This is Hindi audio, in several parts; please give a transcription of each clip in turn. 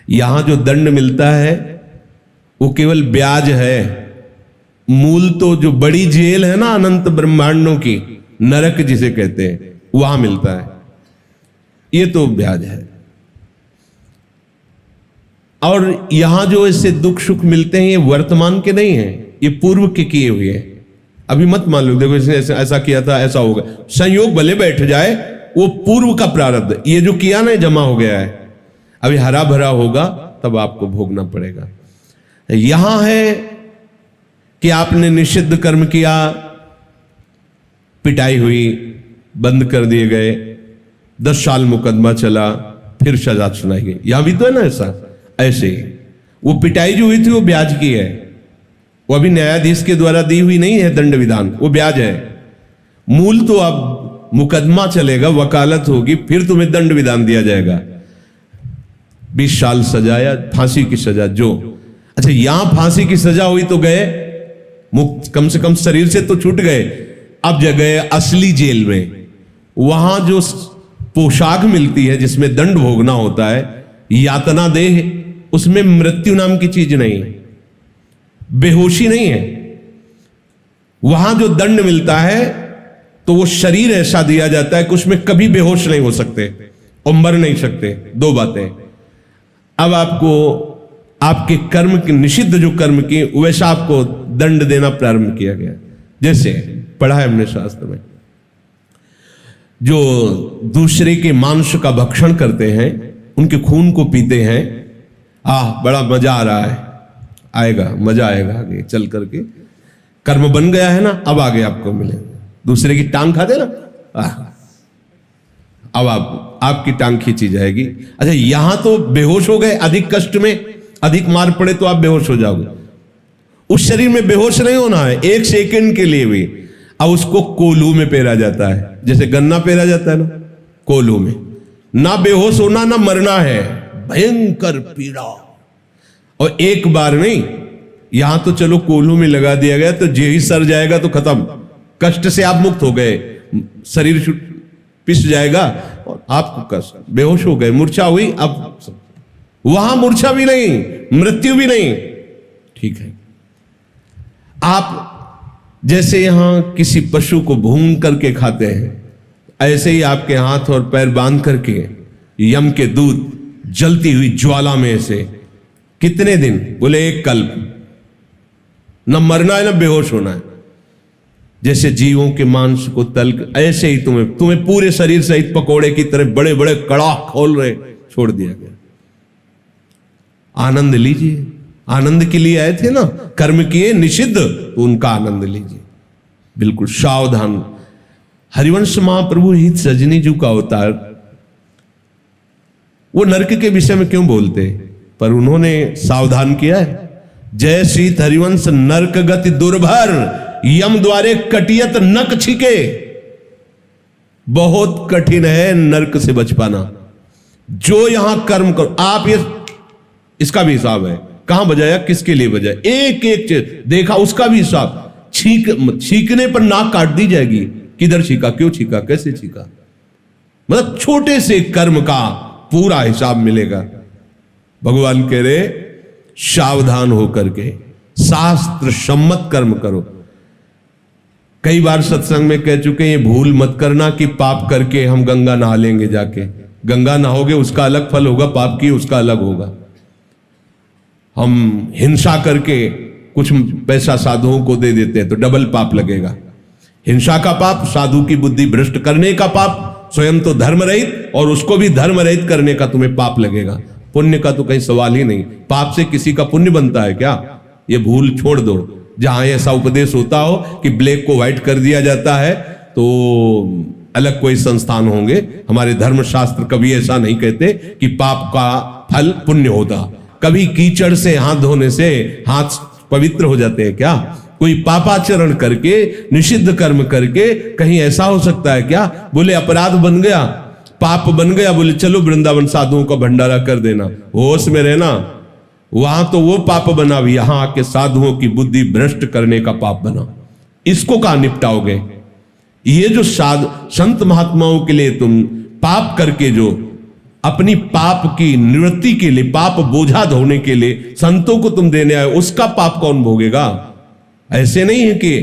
यहां जो दंड मिलता है वो केवल ब्याज है। मूल तो जो बड़ी जेल है ना अनंत ब्रह्मांडों की, नरक जिसे कहते हैं, वहां मिलता है। ये तो ब्याज है। और यहां जो इससे दुख सुख मिलते हैं ये वर्तमान के नहीं है, ये पूर्व के किए हुए हैं। अभी मत मान लो देखो इसने ऐसा किया था, ऐसा होगा, संयोग भले बैठ जाए, वो पूर्व का प्रारब्ध, ये जो किया ना जमा हो गया है, अभी हरा भरा होगा तब आपको भोगना पड़ेगा। यहां है कि आपने निषिद्ध कर्म किया, पिटाई हुई, बंद कर दिए गए, 10 साल मुकदमा चला, फिर सजा सुनाई गई। यहां भी तो है ना ऐसा। ऐसे ही वो पिटाई जो हुई थी वो ब्याज की है, वो अभी न्यायाधीश के द्वारा दी हुई नहीं है दंड विधान, वो ब्याज है। मूल तो अब मुकदमा चलेगा, वकालत होगी, फिर तुम्हें दंड विधान दिया जाएगा, 20 साल सजा या फांसी की सजा जो। अच्छा यहां फांसी की सजा हुई तो गए मुक्त, कम से कम शरीर से तो छूट गए। अब जगह असली जेल में, वहां जो पोशाक मिलती है जिसमें दंड भोगना होता है, यातना देह, उसमें मृत्यु नाम की चीज नहीं है, बेहोशी नहीं है। वहां जो दंड मिलता है तो वो शरीर ऐसा दिया जाता है कि उसमें कभी बेहोश नहीं हो सकते और मर नहीं सकते। 2 बातें। अब आपको आपके कर्म के, निषिद्ध जो कर्म किए वैसा आपको दंड देना प्रारंभ किया गया। जैसे पढ़ा है हमने शास्त्र में, जो दूसरे के मांस का भक्षण करते हैं, उनके खून को पीते हैं, बड़ा मजा आ रहा है, आएगा मजा आएगा आगे चल करके, कर्म बन गया है ना, अब आगे आपको मिलेगा। दूसरे की टांग खाते ना, अब आपकी टांग खींची जाएगी। अच्छा यहां तो बेहोश हो गए, अधिक कष्ट में, अधिक मार पड़े तो आप बेहोश हो जाओगे। उस शरीर में बेहोश नहीं होना है 1 सेकंड के लिए भी। अब उसको कोल्हू में पेरा जाता है, जैसे गन्ना पेरा जाता है ना, कोल्हू में। ना बेहोश होना ना मरना है, भयंकर पीड़ा। और एक बार नहीं, यहां तो चलो कोल्हू में लगा दिया गया तो जे ही सर जाएगा तो खत्म, कष्ट से आप मुक्त हो गए, शरीर पिस जाएगा और आपको कष्ट, बेहोश हो गए, मूर्छा हुई। अब वहां मूर्छा भी नहीं, मृत्यु भी नहीं, ठीक है। आप जैसे यहां किसी पशु को भून करके खाते हैं, ऐसे ही आपके हाथ और पैर बांध करके यम के दूत जलती हुई ज्वाला में से कितने दिन, बोले 1 कल्प, न मरना है न बेहोश होना है। जैसे जीवों के मांस को तल, ऐसे ही तुम्हें पूरे शरीर सहित पकोड़े की तरह बड़े बड़े कड़ाह खोल रहे छोड़ दिया गया। आनंद लीजिए, आनंद के लिए आए थे ना, कर्म किए निषिद्ध तो उनका आनंद लीजिए। बिल्कुल सावधान। हरिवंश महाप्रभु हित सजनी जी का अवतार, वो नरक के विषय में क्यों बोलते, पर उन्होंने सावधान किया है। जय श्रीत हरिवंश नरक गति दुर्भर, यम द्वारे कटियत नक छिके। बहुत कठिन है नरक से बच पाना। जो यहां कर्म करो आप, ये इसका भी हिसाब है, कहां बजाया, किसके लिए बजाया, एक एक चीज देखा, उसका भी हिसाब। छींकने पर नाक काट दी जाएगी, किधर छींका, क्यों छींका, कैसे छींका, मतलब छोटे से कर्म का पूरा हिसाब मिलेगा। भगवान कह रहे सावधान होकर के शास्त्र सम्मत कर्म करो। कई बार सत्संग में कह चुके हैं, ये भूल मत करना कि पाप करके हम गंगा नहा लेंगे जाके। गंगा नहाओगे उसका अलग फल होगा, पाप की उसका अलग होगा। हम हिंसा करके कुछ पैसा साधुओं को दे देते हैं तो डबल पाप लगेगा। हिंसा का पाप, साधु की बुद्धि भ्रष्ट करने का पाप, स्वयं तो धर्म रहित और उसको भी धर्म रहित करने का तुम्हें पाप लगेगा। पुण्य का तो कहीं सवाल ही नहीं। पाप से किसी का पुण्य बनता है क्या? ये भूल छोड़ दो। जहां ऐसा उपदेश होता हो कि ब्लैक को व्हाइट कर दिया जाता है तो अलग कोई संस्थान होंगे। हमारे धर्मशास्त्र कभी ऐसा नहीं कहते कि पाप का फल पुण्य होता। कभी कीचड़ से हाथ धोने से हाथ पवित्र हो जाते हैं क्या? कोई पापाचरण करके, निषिद्ध कर्म करके कहीं ऐसा हो सकता है क्या? बोले अपराध बन गया, पाप बन गया, बोले चलो वृंदावन साधुओं का भंडारा कर देना, होश में रहना। वहां तो वो पाप बना, भी यहां आके साधुओं की बुद्धि भ्रष्ट करने का पाप बना। इसको कहां निपटाओगे? ये जो संत महात्माओं के लिए तुम पाप करके जो अपनी पाप की निवृत्ति के लिए, पाप बोझा धोने के लिए संतों को तुम देने आए, उसका पाप कौन भोगेगा? ऐसे नहीं है कि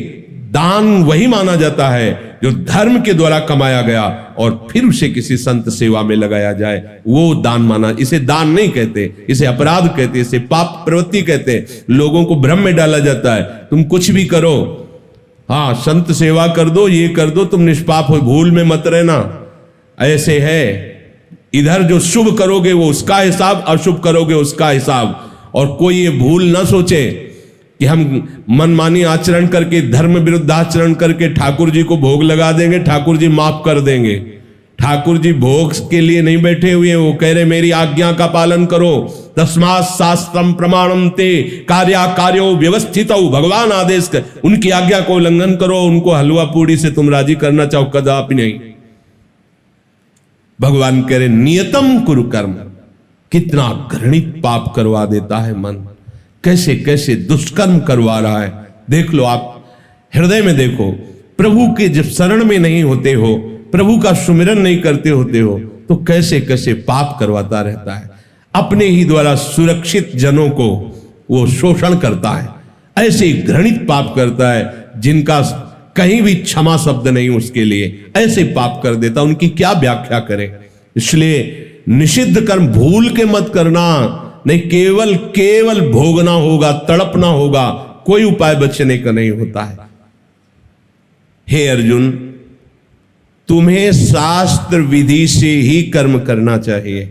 दान वही माना जाता है जो धर्म के द्वारा कमाया गया और फिर उसे किसी संत सेवा में लगाया जाए, वो दान माना। इसे दान नहीं कहते, इसे अपराध कहते, इसे पाप प्रवृत्ति कहते। लोगों को भ्रम में डाला जाता है, तुम कुछ भी करो, हाँ संत सेवा कर दो, ये कर दो, तुम निष्पाप हो, भूल में मत रहना। ऐसे है, इधर जो शुभ करोगे वो उसका हिसाब, अशुभ करोगे उसका हिसाब। और कोई ये भूल ना सोचे कि हम मनमानी आचरण करके, धर्म विरुद्ध आचरण करके ठाकुर जी को भोग लगा देंगे, ठाकुर जी माफ कर देंगे। ठाकुर जी भोग के लिए नहीं बैठे हुए, वो कह रहे मेरी आज्ञा का पालन करो। तस्मात् शास्त्रम प्रमाणम ते कार्यो व्यवस्थित। भगवान आदेश कर, उनकी आज्ञा को उल्लंघन करो, उनको हलवा पूड़ी से तुम राजी करना चाहो, कदापि नहीं। भगवान कह रहे नियतम कुरु कर्म। कितना घृणित पाप करवा देता है मन, कैसे कैसे दुष्कर्म करवा रहा है। देख लो, आप हृदय में देखो, प्रभु के जब शरण में नहीं होते हो, प्रभु का सुमिरन नहीं करते होते हो, तो कैसे कैसे पाप करवाता रहता है। अपने ही द्वारा सुरक्षित जनों को वो शोषण करता है, ऐसे घृणित पाप करता है जिनका कहीं भी क्षमा शब्द नहीं उसके लिए, ऐसे पाप कर देता, उनकी क्या व्याख्या करें। इसलिए निषिद्ध कर्म भूल के मत करना, नहीं केवल भोगना होगा, तड़पना होगा, कोई उपाय बचने का नहीं होता है। हे अर्जुन, तुम्हें शास्त्र विधि से ही कर्म करना चाहिए,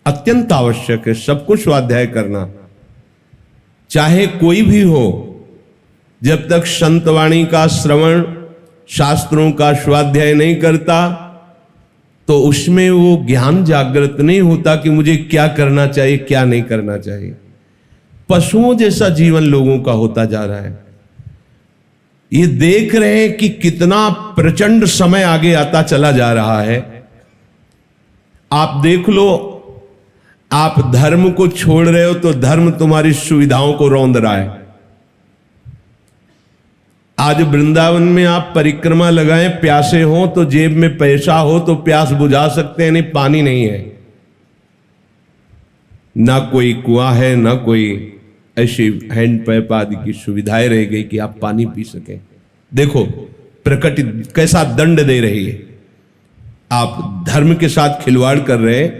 अत्यंत आवश्यक है। सबको स्वाध्याय करना, चाहे कोई भी हो। जब तक संतवाणी का श्रवण, शास्त्रों का स्वाध्याय नहीं करता, तो उसमें वो ज्ञान जागृत नहीं होता कि मुझे क्या करना चाहिए, क्या नहीं करना चाहिए। पशुओं जैसा जीवन लोगों का होता जा रहा है। ये देख रहे हैं कि कितना प्रचंड समय आगे आता चला जा रहा है। आप देख लो, आप धर्म को छोड़ रहे हो तो धर्म तुम्हारी सुविधाओं को रौंद रहा है। आज वृंदावन में आप परिक्रमा लगाएं, प्यासे हो तो जेब में पैसा हो तो प्यास बुझा सकते हैं, नहीं पानी नहीं है, ना कोई कुआं है, ना कोई ऐसी हैंडपैप आदि की सुविधाएं रह गई कि आप पानी पी सकें। देखो प्रकृति कैसा दंड दे रही है। आप धर्म के साथ खिलवाड़ कर रहे हैं।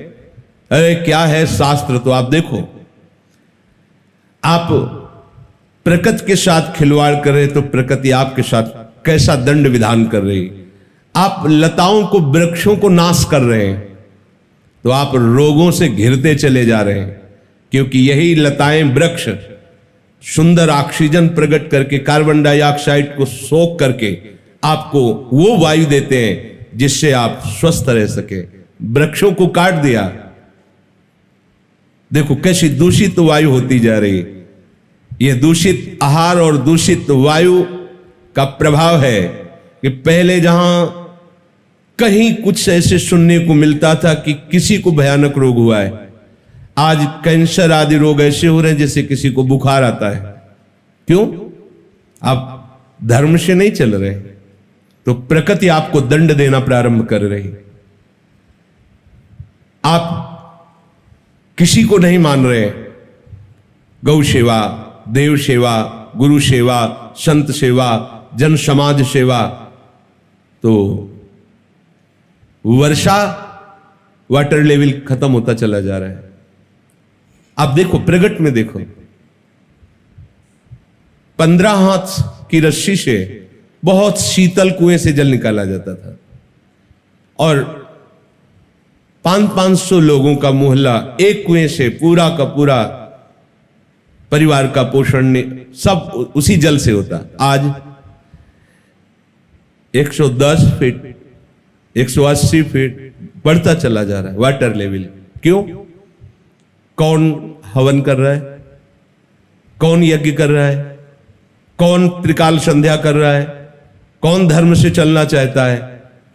अरे क्या है शास्त्र, तो आप देखो, आप प्रकृति के साथ खिलवाड़ कर रहे तो प्रकृति आपके साथ कैसा दंड विधान कर रही। आप लताओं को, वृक्षों को नाश कर रहे हैं, तो आप रोगों से घिरते चले जा रहे हैं, क्योंकि यही लताएं, वृक्ष सुंदर ऑक्सीजन प्रकट करके कार्बन डाइऑक्साइड को सोख करके आपको वो वायु देते हैं जिससे आप स्वस्थ रह सके। वृक्षों को काट दिया, देखो कैसी दूषित वायु होती जा रही है। यह दूषित आहार और दूषित वायु का प्रभाव है कि पहले जहां कहीं कुछ ऐसे सुनने को मिलता था कि किसी को भयानक रोग हुआ है, आज कैंसर आदि रोग ऐसे हो रहे हैं जैसे किसी को बुखार आता है। क्यों? आप धर्म से नहीं चल रहे, तो प्रकृति आपको दंड देना प्रारंभ कर रही। आप किसी को नहीं मान रहे। गौ सेवा, देव सेवा, गुरु सेवा, संत सेवा, जन समाज सेवा, तो वर्षा वाटर लेवल खत्म होता चला जा रहा है। आप देखो, प्रगट में देखो, 15 हाथ की रस्सी से बहुत शीतल कुएं से जल निकाला जाता था, और 500 लोगों का मोहल्ला एक कुएं से पूरा का पूरा परिवार का पोषण सब उसी जल से होता। आज 110 फीट, 180 फीट बढ़ता चला जा रहा है वाटर लेवल। क्यों? कौन हवन कर रहा है? कौन यज्ञ कर रहा है? कौन त्रिकाल संध्या कर रहा है? कौन धर्म से चलना चाहता है?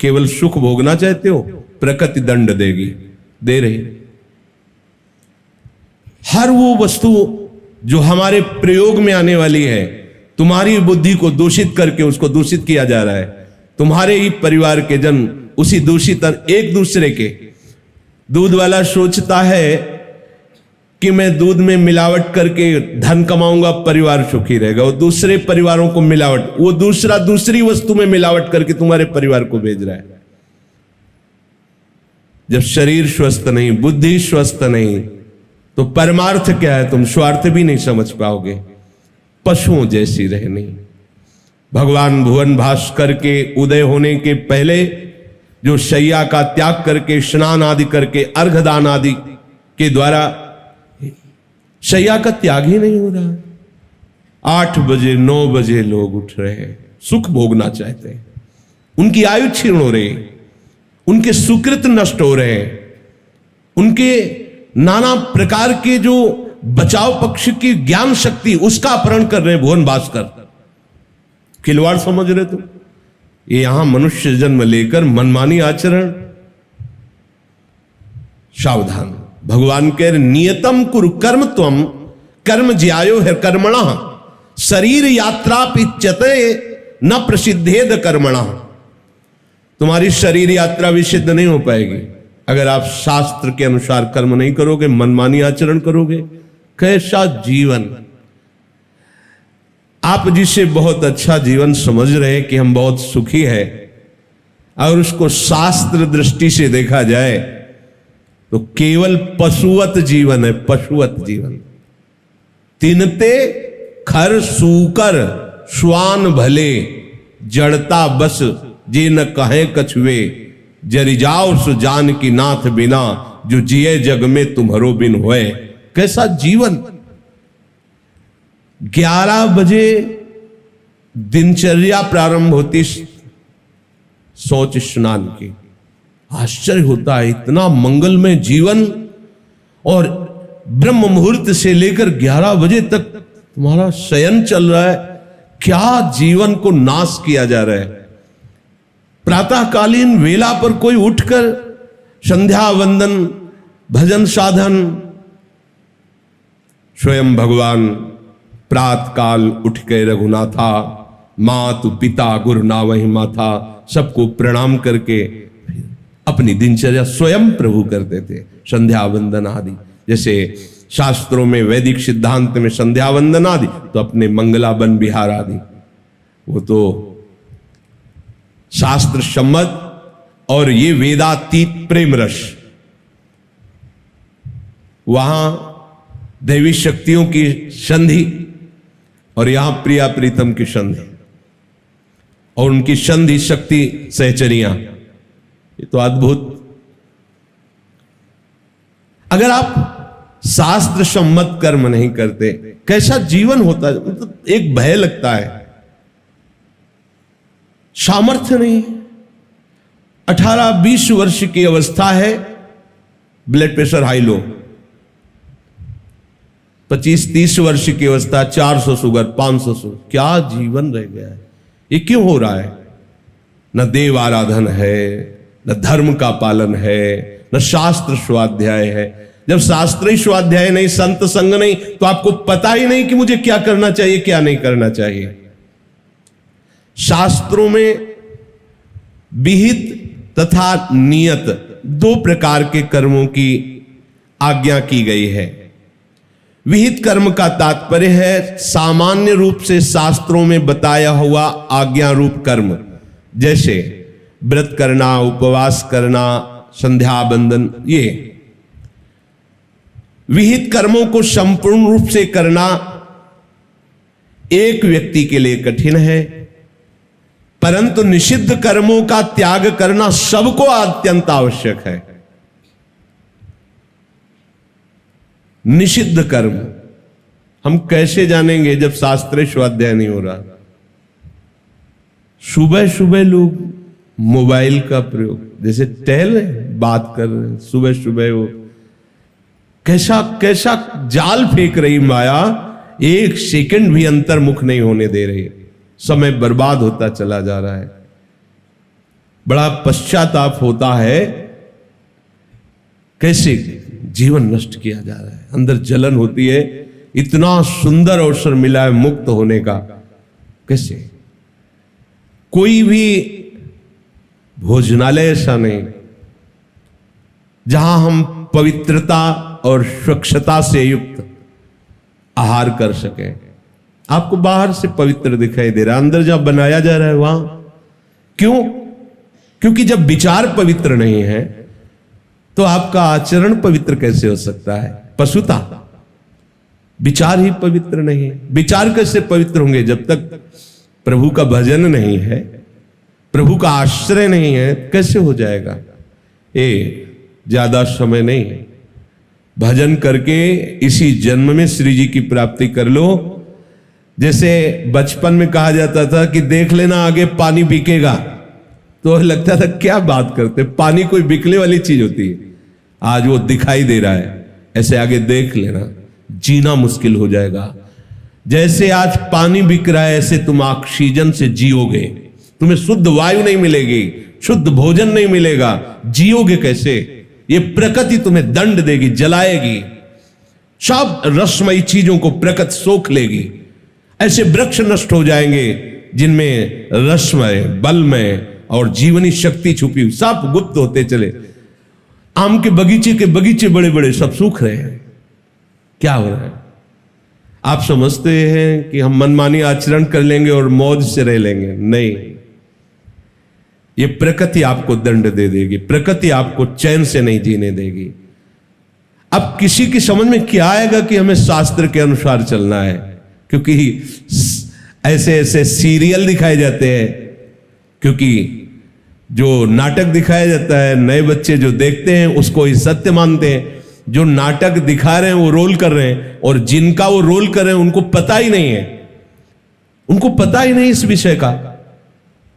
केवल सुख भोगना चाहते हो? प्रकृति दंड देगी, दे रही। हर वो वस्तु जो हमारे प्रयोग में आने वाली है, तुम्हारी बुद्धि को दूषित करके उसको दूषित किया जा रहा है। तुम्हारे ही परिवार के जन उसी दूषित एक दूसरे के दूध वाला सोचता है कि मैं दूध में मिलावट करके धन कमाऊंगा, परिवार सुखी रहेगा। वो दूसरे परिवारों को मिलावट, वो दूसरा दूसरी वस्तु में मिलावट करके तुम्हारे परिवार को भेज रहा है। जब शरीर स्वस्थ नहीं, बुद्धि स्वस्थ नहीं, तो परमार्थ क्या है तुम स्वार्थ भी नहीं समझ पाओगे। पशुओं जैसी रहनी। भगवान भुवन भास्कर के उदय होने के पहले जो शैया का त्याग करके, स्नान आदि करके, अर्घदान आदि के द्वारा शैया का त्याग ही नहीं हो रहा। 8 बजे 9 बजे लोग उठ रहे हैं, सुख भोगना चाहते हैं, उनकी आयु क्षीण हो रही, उनके सुकृत नष्ट हो रहे हैं, उनके नाना प्रकार के जो बचाव पक्ष की ज्ञान शक्ति उसका अपहरण कर रहे हैं भुवन भास्कर। खिलवाड़ समझ रहे तुम? ये यहां मनुष्य जन्म लेकर मनमानी आचरण। सावधान। भगवान कह रहे नियतम कुरु कर्म त्वम कर्म ज्यायो है कर्मणा शरीर यात्रा पिच्यते न प्रसिद्धेद कर्मणा। तुम्हारी शरीर यात्रा भी सिद्ध नहीं हो पाएगी अगर आप शास्त्र के अनुसार कर्म नहीं करोगे, मनमानी आचरण करोगे। कैसा जीवन! आप जिसे बहुत अच्छा जीवन समझ रहे हैं कि हम बहुत सुखी है, और उसको शास्त्र दृष्टि से देखा जाए तो केवल पशुवत जीवन है, पशुवत जीवन। तिनते खर सूकर श्वान भले जड़ता बस जे न कहे कछुए जरि जाओ सु जान की नाथ बिना जो जिए जग में तुम्हारो बिन होए। कैसा जीवन! 11 बजे दिनचर्या प्रारंभ होती शौच स्नान की। आश्चर्य होता है, इतना मंगलमय जीवन, और ब्रह्म मुहूर्त से लेकर 11 बजे तक तुम्हारा शयन चल रहा है। क्या जीवन को नाश किया जा रहा है। प्रातःकालीन वेला पर कोई उठकर संध्या वंदन, भजन साधन, स्वयं भगवान प्रात काल उठ के रघुनाथा मातु पिता गुरु नावहि माथा सबको प्रणाम करके अपनी दिनचर्या स्वयं प्रभु करते थे। संध्या वंदन आदि, जैसे शास्त्रों में वैदिक सिद्धांत में संध्या वंदन आदि, तो अपने मंगला वन विहार आदि, वो तो शास्त्र सम्मत, और ये वेदातीत प्रेम रस। वहां दैवी शक्तियों की संधि और यहां प्रिया प्रीतम की संधि, और उनकी संधि शक्ति सहचरियां, ये तो अद्भुत। अगर आप शास्त्र सम्मत कर्म नहीं करते, कैसा जीवन होता है। मतलब एक भय लगता है, सामर्थ्य नहीं। 18-20 वर्ष की अवस्था है, ब्लड प्रेशर हाई लो। 25-30 वर्ष की अवस्था 400 शुगर, 500 शुगर। क्या जीवन रह गया है। ये क्यों हो रहा है? न देव आराधन है, न धर्म का पालन है, न शास्त्र स्वाध्याय है। जब शास्त्रीय स्वाध्याय नहीं, संत संग नहीं, तो आपको पता ही नहीं कि मुझे क्या करना चाहिए, क्या नहीं करना चाहिए। शास्त्रों में विहित तथा नियत 2 प्रकार के कर्मों की आज्ञा की गई है। विहित कर्म का तात्पर्य है सामान्य रूप से शास्त्रों में बताया हुआ आज्ञा रूप कर्म, जैसे व्रत करना, उपवास करना, संध्या बंदन। ये विहित कर्मों को संपूर्ण रूप से करना एक व्यक्ति के लिए कठिन है, परंतु निषिद्ध कर्मों का त्याग करना सबको अत्यंत आवश्यक है। निषिद्ध कर्म हम कैसे जानेंगे जब शास्त्रीय स्वाध्याय नहीं हो रहा। सुबह सुबह लोग मोबाइल का प्रयोग, जैसे टहल रहे, बात कर रहे, सुबह सुबह वो कैसा कैसा जाल फेंक रही माया, एक सेकंड भी अंतर्मुख नहीं होने दे रही। समय बर्बाद होता चला जा रहा है। बड़ा पश्चाताप होता है, कैसे जीवन नष्ट किया जा रहा है। अंदर जलन होती है, इतना सुंदर अवसर मिला है मुक्त होने का, कैसे। कोई भी भोजनालय ऐसा नहीं जहां हम पवित्रता और स्वच्छता से युक्त आहार कर सके। आपको बाहर से पवित्र दिखाई दे रहा, अंदर जहां बनाया जा रहा है वहां क्यों? क्योंकि जब विचार पवित्र नहीं है तो आपका आचरण पवित्र कैसे हो सकता है? पशुता, विचार ही पवित्र नहीं है। विचार कैसे पवित्र होंगे? जब तक प्रभु का भजन नहीं है, प्रभु का आश्रय नहीं है, कैसे हो जाएगा? ज्यादा समय नहीं, भजन करके इसी जन्म में श्री जी की प्राप्ति कर लो। जैसे बचपन में कहा जाता था कि देख लेना आगे पानी बिकेगा, तो लगता था क्या बात करते, पानी कोई बिकने वाली चीज होती है। आज वो दिखाई दे रहा है, ऐसे आगे देख लेना, जीना मुश्किल हो जाएगा। जैसे आज पानी बिक रहा है, ऐसे तुम ऑक्सीजन से जियोगे, तुम्हें शुद्ध वायु नहीं मिलेगी, शुद्ध भोजन नहीं मिलेगा, जियोगे कैसे? ये प्रकृति तुम्हें दंड देगी, जलाएगी, सब रसमयी चीजों को प्रकृति सोख लेगी। ऐसे वृक्ष नष्ट हो जाएंगे जिनमें रसमय, बलमय और जीवनी शक्ति छुपी हुई, सब गुप्त होते चले। आम के बगीचे बड़े बड़े सब सूख रहे हैं। क्या हो रहा है? आप समझते हैं कि हम मनमानी आचरण कर लेंगे और मौज से रह लेंगे? नहीं, ये प्रकृति आपको दंड दे देगी, प्रकृति आपको चैन से नहीं जीने देगी। अब किसी की समझ में क्या आएगा कि हमें शास्त्र के अनुसार चलना है? क्योंकि ऐसे ऐसे सीरियल दिखाए जाते हैं, क्योंकि जो नाटक दिखाया जाता है, नए बच्चे जो देखते हैं उसको ही सत्य मानते हैं। जो नाटक दिखा रहे हैं वो रोल कर रहे हैं, और जिनका वो रोल कर रहे हैं उनको पता ही नहीं है, उनको पता ही नहीं इस विषय का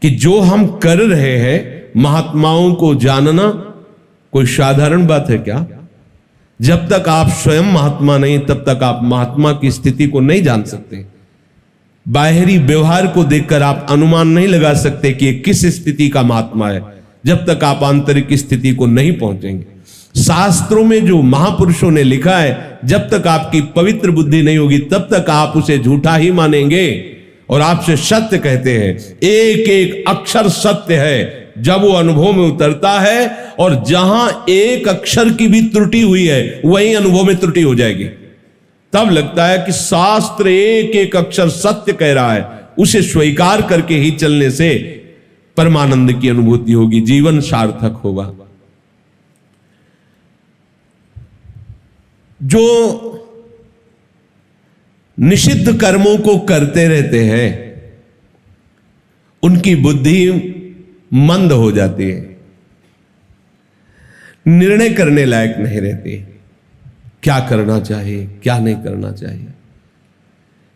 कि जो हम कर रहे हैं, महात्माओं को जानना कोई साधारण बात है क्या? जब तक आप स्वयं महात्मा नहीं, तब तक आप महात्मा की स्थिति को नहीं जान सकते। बाहरी व्यवहार को देखकर आप अनुमान नहीं लगा सकते कि ये किस स्थिति का महात्मा है, जब तक आप आंतरिक स्थिति को नहीं पहुंचेंगे। शास्त्रों में जो महापुरुषों ने लिखा है, जब तक आपकी पवित्र बुद्धि नहीं होगी, तब तक आप उसे झूठा ही मानेंगे और आपसे सत्य कहते हैं। एक एक अक्षर सत्य है जब वो अनुभव में उतरता है, और जहां एक अक्षर की भी त्रुटि हुई है वहीं अनुभव में त्रुटि हो जाएगी। तब लगता है कि शास्त्र एक एक अक्षर सत्य कह रहा है, उसे स्वीकार करके ही चलने से परमानंद की अनुभूति होगी, जीवन सार्थक होगा। जो निषिद्ध कर्मों को करते रहते हैं उनकी बुद्धि मंद हो जाती है, निर्णय करने लायक नहीं रहती, क्या करना चाहिए क्या नहीं करना चाहिए।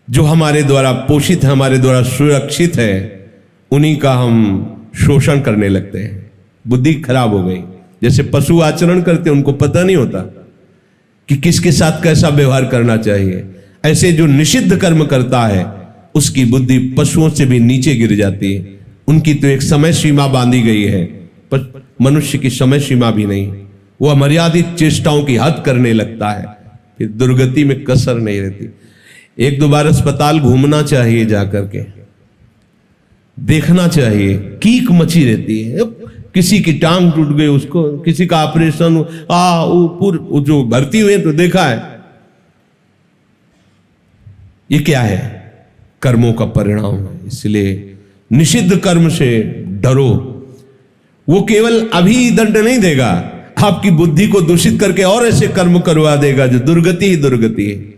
जो हमारे द्वारा पोषित है, हमारे द्वारा सुरक्षित है, उन्हीं का हम शोषण करने लगते हैं। बुद्धि खराब हो गई। जैसे पशु आचरण करते हैं, उनको पता नहीं होता कि किसके साथ कैसा व्यवहार करना चाहिए। ऐसे जो निषिद्ध कर्म करता है उसकी बुद्धि पशुओं से भी नीचे गिर जाती है। उनकी तो एक समय सीमा बांधी गई है, पर मनुष्य की समय सीमा भी नहीं। वह अमर्यादित चेष्टाओं की हद करने लगता है, फिर दुर्गति में कसर नहीं रहती। एक दो बार अस्पताल घूमना चाहिए, जाकर के देखना चाहिए। कीक मची रहती है, किसी की टांग टूट गई, उसको किसी का ऑपरेशन, वो जो भर्ती हुए तो देखा है। ये क्या है? कर्मों का परिणाम है। इसलिए निषिद्ध कर्म से डरो। वो केवल अभी दंड नहीं देगा, आपकी बुद्धि को दूषित करके और ऐसे कर्म करवा देगा जो दुर्गति ही दुर्गति है।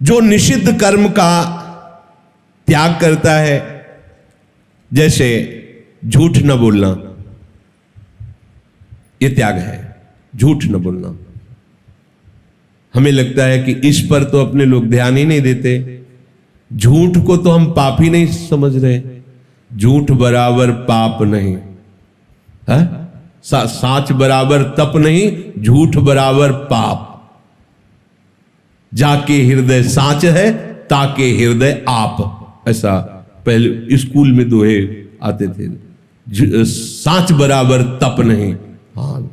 जो निषिद्ध कर्म का त्याग करता है, जैसे झूठ न बोलना, यह त्याग है। झूठ न बोलना, हमें लगता है कि इस पर तो अपने लोग ध्यान ही नहीं देते। झूठ को तो हम पाप ही नहीं समझ रहे। झूठ बराबर पाप नहीं है, साच बराबर तप नहीं, झूठ बराबर पाप। जाके हृदय साच है, ताके हृदय आप, ऐसा पहले स्कूल में दोहे आते थे। साच बराबर तप नहीं, हाँ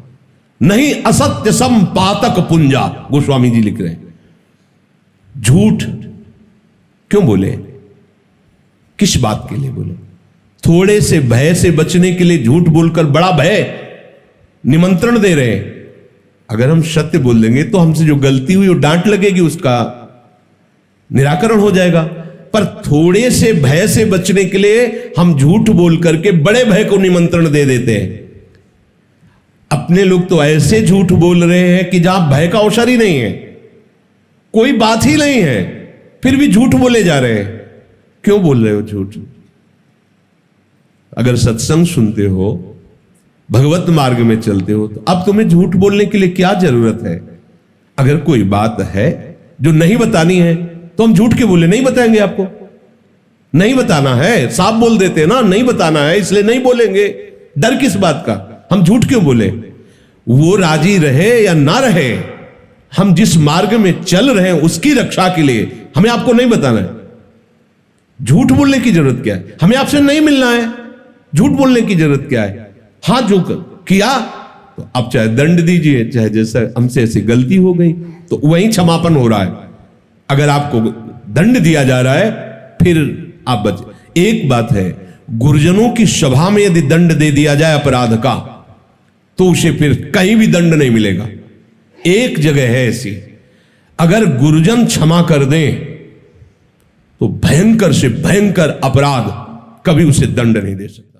नहीं असत्य सम पातक पुंजा, गोस्वामी जी लिख रहे हैं। झूठ क्यों बोले? किस बात के लिए बोले? थोड़े से भय से बचने के लिए झूठ बोलकर बड़ा भय, निमंत्रण दे रहे हैं, अगर हम सत्य बोल देंगे तो हमसे जो गलती हुई वो डांट लगेगी, उसका निराकरण हो जाएगा। पर थोड़े से भय से बचने के लिए हम झूठ बोल करके बड़े भय को निमंत्रण दे देते हैं। अपने लोग तो ऐसे झूठ बोल रहे हैं कि जहां भय का अवसर ही नहीं है, कोई बात ही नहीं है, फिर भी झूठ बोले जा रहे हैं। क्यों बोल रहे हो झूठ? अगर सत्संग सुनते हो, भगवत मार्ग में चलते हो, तो अब तुम्हें झूठ बोलने के लिए क्या जरूरत है? अगर कोई बात है जो नहीं बतानी है तो हम झूठ के बोले, नहीं बताएंगे आपको। नहीं बताना है, साफ बोल देते हैं ना, नहीं बताना है इसलिए नहीं बोलेंगे। डर किस बात का? हम झूठ क्यों बोले? वो राजी रहे या ना रहे, हम जिस मार्ग में चल रहे हैं उसकी रक्षा के लिए हमें आपको नहीं बताना है। झूठ बोलने की जरूरत क्या है? हमें आपसे नहीं मिलना है, झूठ बोलने की जरूरत क्या है? हाँ, जो किया तो अब चाहे दंड दीजिए, चाहे जैसा हमसे ऐसी गलती हो गई तो वही क्षमापन हो रहा है। अगर आपको दंड दिया जा रहा है फिर आप बचे। एक बात है, गुरुजनों की सभा में यदि दंड दे दिया जाए अपराध का तो उसे फिर कहीं भी दंड नहीं मिलेगा। एक जगह है ऐसी, अगर गुरुजन क्षमा कर दें तो भयंकर से भयंकर अपराध कभी उसे दंड नहीं दे सकते।